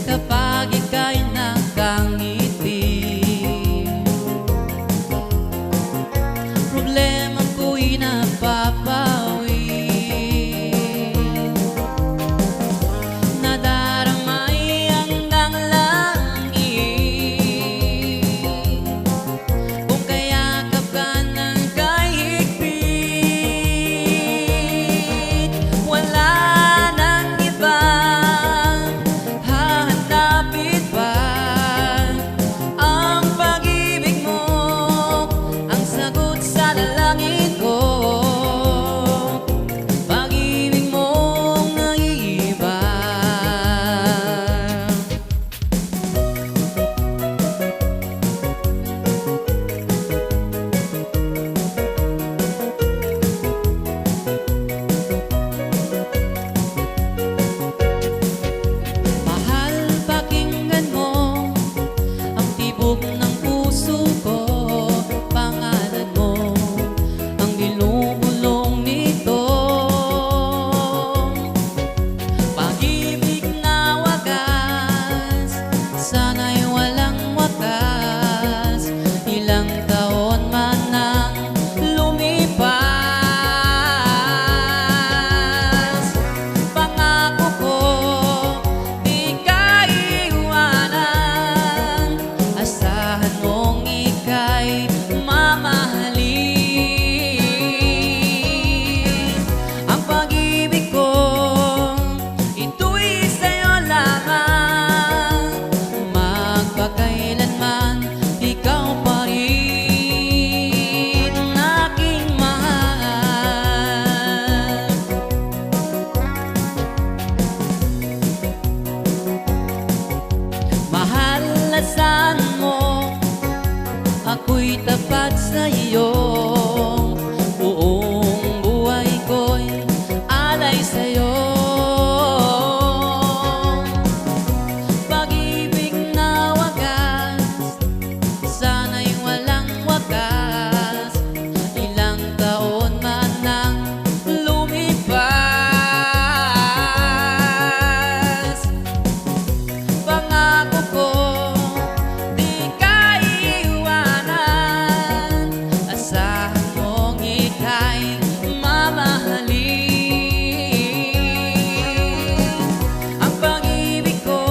kapag ika'y nakangiti. Problema ko'y napapawi, nadaramay hanggang langit. Kung kayakap ka ng kahigpit, wala nang ibang hahanapin pa. Ang pag-ibig mo ang sagot sa dalangin ko. Pag-ibig mong naiiba. Mahal, pakinggan mo ang tibok ng puso ko. Pangalan mo ang binubulong nito. Pag-ibig na wagas, sana'y walang wakas. Ilang taon man ang lumipas, pangako ko di ka iwanan. Asahan mong ika'y mamahalin. Ang pag-ibig ko, ito'y sa'yo lamang. Magpakailanman, ikaw pa rin ang aking mahal. Mahal, asahan mo ako'y tapat sa iyo. Buong buhay ko'y alay sa'yo. Pag-ibig na wagas, sana'y walang wakas. Ilang taon man ang lumipas, pangako ko di ka iwanan. Asahan mong ika'y mamahalin. Ang pag-ibig ko,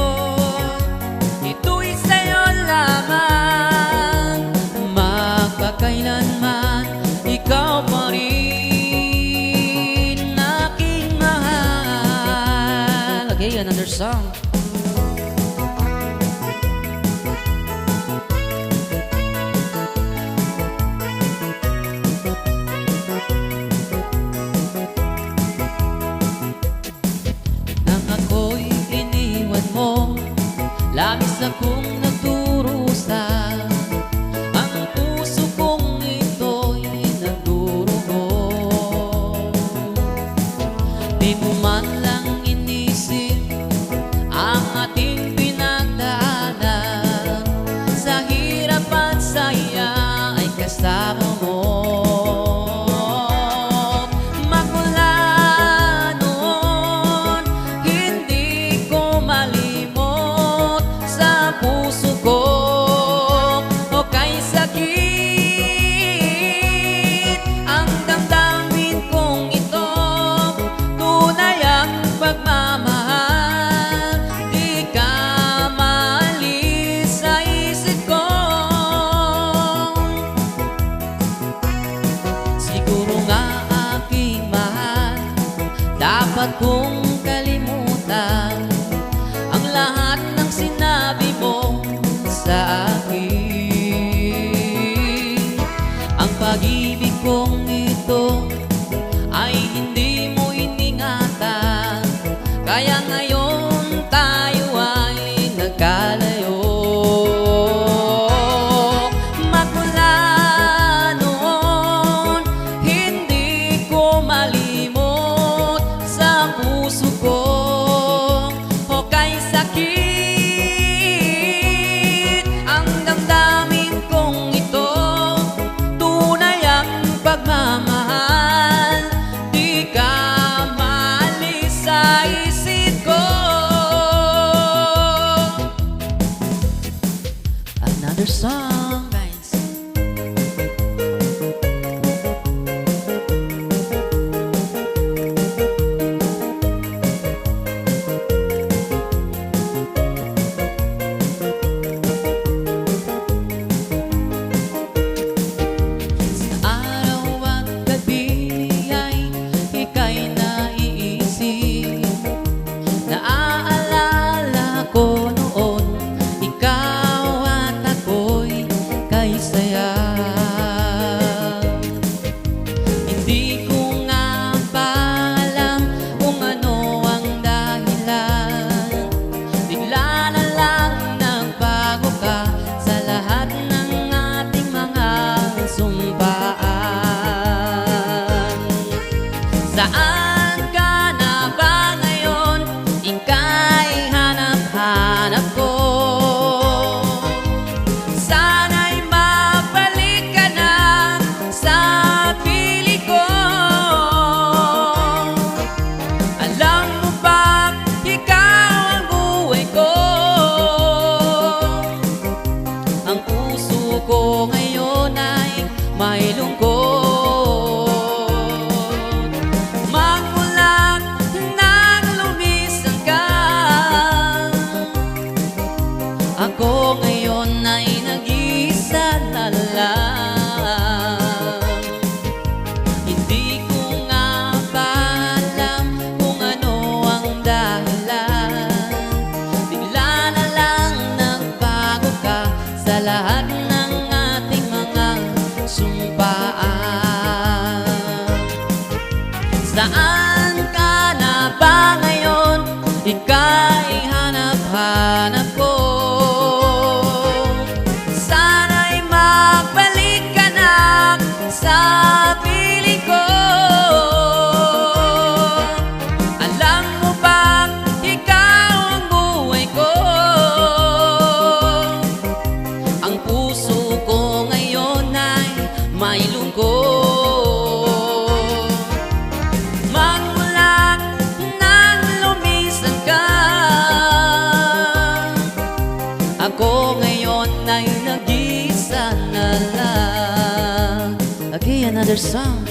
ito'y sa'yo lamang. Magpakailanman, ikaw pa rin aking mahal. Okay, another song. Nang ako'y iniwan mo, labis akong nagdurusa. Ang puso kong ito'y nagdurugo. Di mo man lang inisip ang ating pinagdaanan. Sa hirap at saya ay kasama mo. Magmula noon, hindi ko malimot sa puso ko. O kay sakit ang damdamin kong ito, tunay ang pagmamahal. Di ka maalis sa isip ko. Siguro nga aking mahal, dapat kong kalimutan ang lahat ng sinabi mo sa akin. Ang pag-ibig kong ito ay hindi mo iningatan, kaya ngayon tayo ay nagkalayo. Magmula noon, hindi ko malimot sa puso ko. O kay sakit ang damdamin kong ito, tunay ang pagmamahal. Di ka maalis sa isip ko. song, guys. Sa araw at gabi ay ika'y naiisip. Naaalala ko noon, ikaw at ako'y kay saya. Hindi ko nga pa alam kung ano ang dahilan. Bigla na lang nagbago ka sa lahat ng ating mga sumpaan. Saan ka na ba ngayon? Ika'y hanap-hanap ko. Sana'y mabalik ka na sa piling ko. Alam mo ba, ikaw ang buhay ko. Ang puso ko ngayon ay may lungkot. Magmula nang lumisan ka, ako ngayon ay nag-iisa na lang. Hindi ko nga ba alam kung ano ang dahilan. Bigla na lang nagbago ka sa lahat ng ating mga sumpaan. Saan ka na ba ngayon? Ika'y hanap-hanap ko. Sana'y magbalik ka na sa piling ko. Alam mo ba, ikaw ang buhay ko. Ang puso ko ngayon ay may lungkot. Magmula nang lumisan ka, ako ngayon ay nag-iisa na lang. Okay, another song.